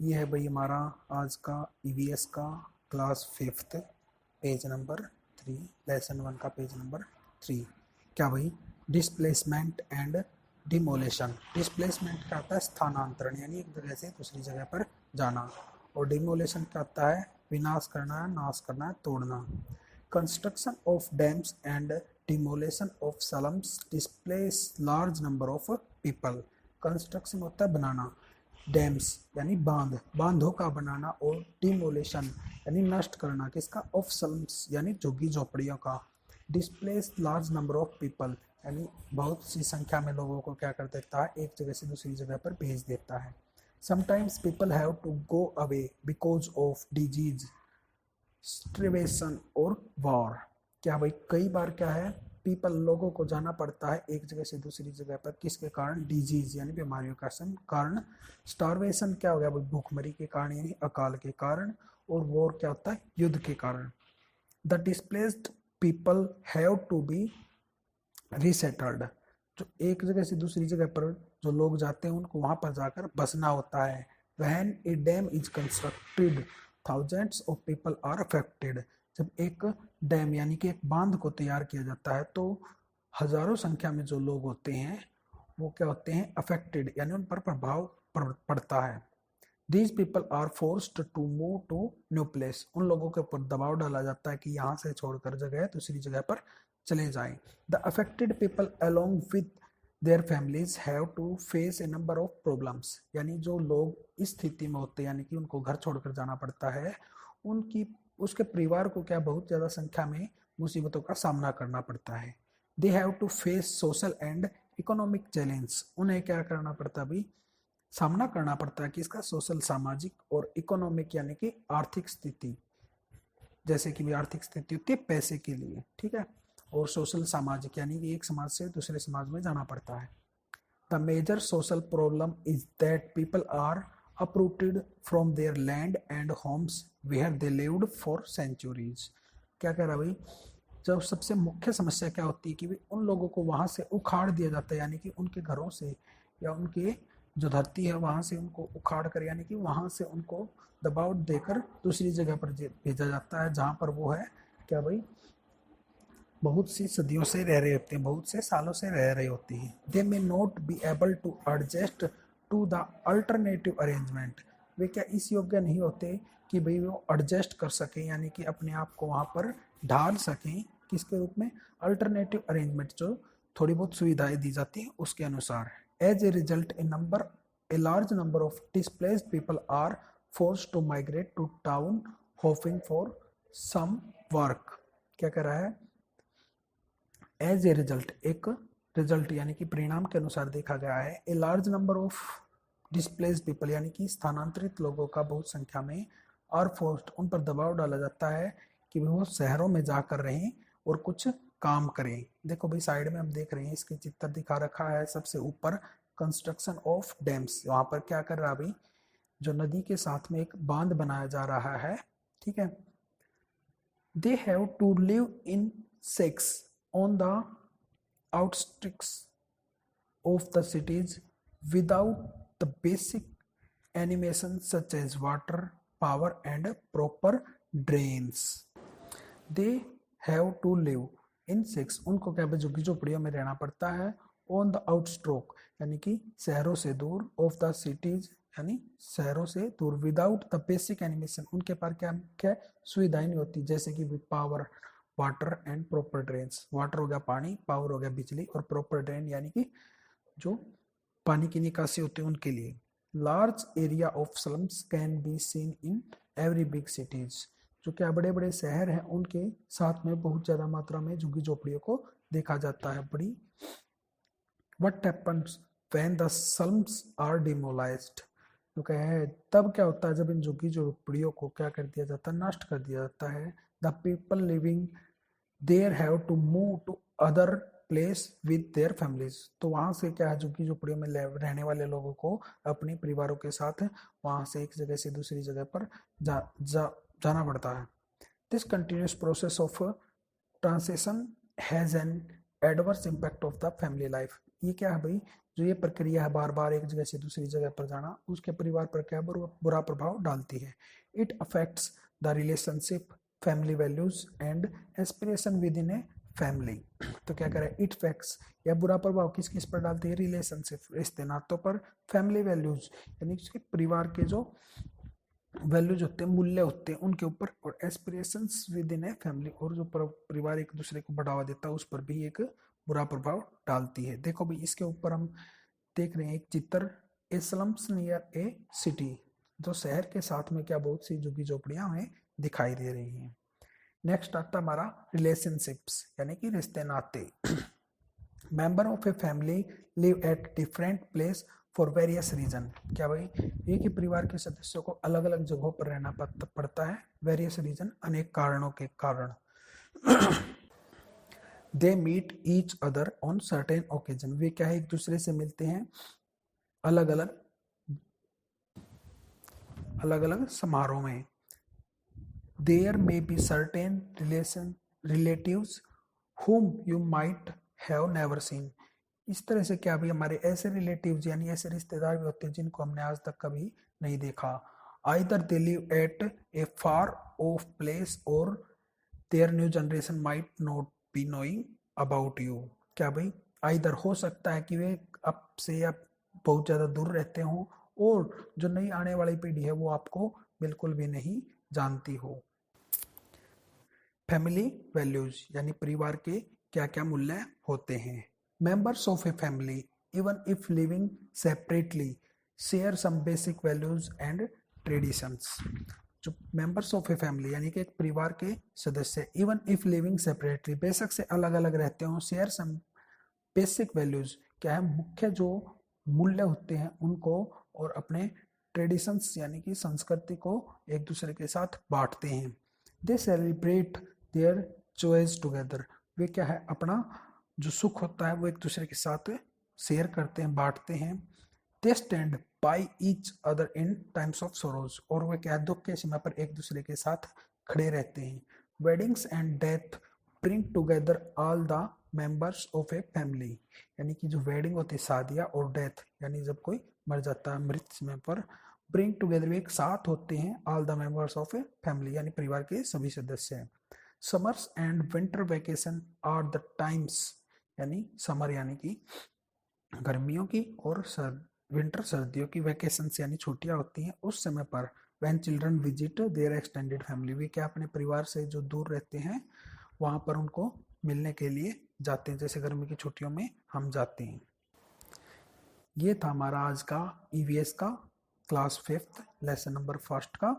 ये है भाई हमारा आज का ईवीएस का class 5th page number 3 lesson 1 का पेज नंबर 3। क्या भाई डिस्प्लेसमेंट एंड डिमोलेशन। डिस्प्लेसमेंट क्या होता है? स्थानांतरण, यानी एक जगह से दूसरी जगह पर जाना। और डिमोलेशन क्या होता है? विनाश करना, नाश करना, तोड़ना। Construction of dams and demolition of slums displace large number of people. Construction होता है बनाना, डैम्स यानी बांधों का बनाना, और डिमोलेशन यानी नष्ट करना किसका? ऑफ स्लम्स यानी झुग्गी झोपड़ियों का। Displace large number of people यानी बहुत सी संख्या में लोगों को क्या कर देता है? एक जगह से दूसरी जगह पर भेज देता है। Sometimes people have to go away because of disease, starvation और वॉर। क्या भाई कई बार क्या है, पीपल लोगों को जाना पड़ता है एक जगह से दूसरी जगह पर, किसके कारण? डिजीज यानी बीमारियों का कारण। स्टारवेशन क्या हो गया भाई? भूखमरी के कारण यानी अकाल के कारण। और वॉर क्या होता है? युद्ध के कारण। The displaced people have to be resettled. जो एक जगह से दूसरी जगह पर जो लोग जाते हैं उनको वहां पर जाकर बसना होता है। When A dam is constructed thousands of people are affected। जब एक डैम यानी कि एक बांध को तैयार किया जाता है तो हजारों संख्या में जो लोग होते हैं वो क्या होते हैं? अफेक्टेड यानी उन पर प्रभाव पड़ता है। These people are forced to move to new place। उन लोगों के ऊपर दबाव डाला जाता है कि यहाँ से छोड़कर जगह दूसरी जगह पर चले जाएं। The affected people along with their families have to face a number of problems। यानी जो लोग इस स्थिति में होते हैं यानी कि उनको घर छोड़कर जाना पड़ता है, उनकी उसके परिवार को क्या बहुत ज़्यादा संख्या में मुसीबतों का सामना करना पड़ता है। They have to face social and economic challenge। उन्हें क्या करना पड़ता है भाई? सामना करना पड़ता है कि इसका सोशल, सामाजिक और इकोनॉमिक यानी कि आर्थिक स्थिति। जैसे कि भी आर्थिक स्थिति होती है पैसे के लिए, ठीक है। और सोशल, सामाजिक यानी कि एक समाज से दूसरे समाज में जाना पड़ता है। The major social problem is that people are uprooted from their land and homes where they lived for centuries। क्या कह रहा भाई? जब सबसे मुख्य समस्या क्या होती है कि उन लोगों को वहां से उखाड़ दिया जाता है, यानी कि उनके घरों से या उनके जो धरती है वहां से उनको उखाड़ कर यानी कि वहां से उनको दबाव देकर दूसरी जगह पर भेजा जाता है जहां पर वो है क्या भाई? बहुत सी सदियों से रह रहे होते हैं, बहुत से सालों से रह रहे होते हैं। They may not be able to adjust to the alternative arrangement. वे क्या इस योग्य नहीं होते कि भाई वो एडजस्ट कर सकें यानी कि अपने आप को वहाँ पर ढाल सकें, किसके रूप में? अल्टरनेटिव अरेंजमेंट, जो थोड़ी बहुत सुविधाएं दी जाती हैं उसके अनुसार। As a result a large number of displaced people are forced to migrate to town hoping for some work. क्या कर रहा है? एज ए रिजल्ट, एक रिजल्ट यानी कि परिणाम के अनुसार देखा गया है। A large number of displaced people यानी कि स्थानांतरित लोगों का बहुत संख्या में, और फोर्स्ड उन पर दबाव डाला जाता है कि वो शहरों में जाकर रहें और कुछ काम करें। देखो भाई साइड में हम देख रहे हैं, इसके चित्र दिखा रखा है। सबसे ऊपर कंस्ट्रक्शन ऑफ डैम्स, वहां पर क्या कर रहा भाई? जो नदी के साथ में एक बांध बनाया जा रहा है, ठीक है। They have to live in sex on the outskirts of the cities without the basic animation such as water, power and proper drains। They have to live in six, उनको क्या झुग्गी झोपड़ियों में रहना पड़ता है। on the outskirts यानी कि शहरों से दूर, of the cities यानी शहरों से दूर, विदाउट द बेसिक एनिमेशन उनके पास क्या क्या सुविधाएं नहीं होती, जैसे कि power, water and proper drains. Water हो गया पानी, पावर हो गया बिजली, और प्रॉपर ड्रेन यानी कि जो पानी की निकासी होती है उनके लिए। Large area of slums can be seen in every big cities. जो क्या बड़े बड़े शहर हैं उनके साथ में बहुत ज्यादा मात्रा में झुग्गी झोपड़ियों को देखा जाता है बड़ी। What happens when the slums are demolished. तो क्या है, तब क्या होता है जब इन झुग्गी झोपड़ियों को क्या कर दिया जाता है? नष्ट कर दिया जाता है। The people living there have to move to other place with their families। तो वहां से क्या है, झुग्गी झोपड़ियों में रहने वाले लोगों को अपने परिवारों के साथ वहां से एक जगह से दूसरी जगह पर जाना पड़ता है। This continuous process of transition has an adverse impact of the family life। ये क्या है भाई? जो ये प्रक्रिया है बार बार एक जगह से दूसरी जगह पर जाना, उसके परिवार पर क्या बुरा प्रभाव डालती है। It affects the relationship, family values and aspiration with in a family. तो क्या करें, इट फैक्ट्स या बुरा प्रभाव किस किस पर डालती है, रिलेशनशिप रिश्ते नातों पर, फैमिली वैल्यूज यानी कि परिवार के जो वैल्यूज होते हैं, मूल्य होते हैं उनके ऊपर, और aspirations with in a family, और जो परिवार एक दूसरे को बढ़ावा देता है उस पर भी एक बुरा प्रभाव डालती है। देखो भाई इसके ऊपर हम देख रहे हैं एक चित्र, ए स्लम्स नियर ए सिटी, जो शहर के साथ में क्या बहुत सी झुग्गी झोपड़ियां हमें दिखाई दे रही हैं। नेक्स्ट आता हमारा रिलेशनशिप्स यानी कि रिश्ते नाते। Member of a family live at different place for various reason. क्या भाई, एक ही परिवार के सदस्यों को अलग अलग जगहों पर रहना पड़ता है, वेरियस रीजन अनेक कारणों के कारण। They meet each other on certain occasion, वे क्या है एक दूसरे से मिलते हैं अलग अलग समारोह में। There may be certain relatives whom you might have never seen। इस तरह से क्या भी हमारे ऐसे रिलेटिव्स यानी ऐसे रिश्तेदार भी होते हैं जिनको हमने आज तक कभी नहीं देखा। Either they live at a far off place और their new generation might not be knowing about you. क्या भाई, आइदर हो सकता है कि वे आपसे या बहुत ज़्यादा दूर रहते हों, और जो नई आने वाली पीढ़ी है वो आपको बिल्कुल भी नहीं जानती हो। फैमिली वैल्यूज यानी परिवार के क्या क्या मूल्य होते हैं। Members of a family even if living separately share some basic values and traditions. जो मेंबर्स ऑफ ए फैमिली यानी कि एक परिवार के सदस्य इवन इफ लिविंग सेपरेटली बेशक से अलग अलग रहते हो, शेयर सम बेसिक वैल्यूज क्या है मुख्य जो मूल्य होते हैं उनको, और अपने ट्रेडिशंस यानी कि संस्कृति को एक दूसरे के साथ बांटते हैं। They celebrate their joys together, वे क्या है अपना जो सुख होता है वो एक दूसरे के साथ शेयर करते हैं, बांटते हैं। They stand by each other in times of sorrows, और वे क्या है दुख के समय पर एक दूसरे के साथ खड़े रहते हैं। Weddings and death bring together all the members of a family, यानी कि जो वेडिंग होती है शादियाँ, और डेथ यानी जब कोई मर जाता है मृत समय पर, ब्रिंग टुगेदर एक साथ होते हैं all the members of a family यानी परिवार के सभी सदस्य हैं। Summers and winter vacation are the times, यानी समर यानी कि गर्मियों की, और विंटर सर्दियों की, वेकेशन यानी छुट्टियां होती हैं उस समय पर। When children visit their extended family, वे क्या अपने परिवार से जो दूर रहते हैं वहां पर उनको मिलने के लिए जाते हैं, जैसे गर्मी की छुट्टियों में हम जाते हैं। ये था हमारा आज का ईवीएस का क्लास 5th लेसन नंबर 1 का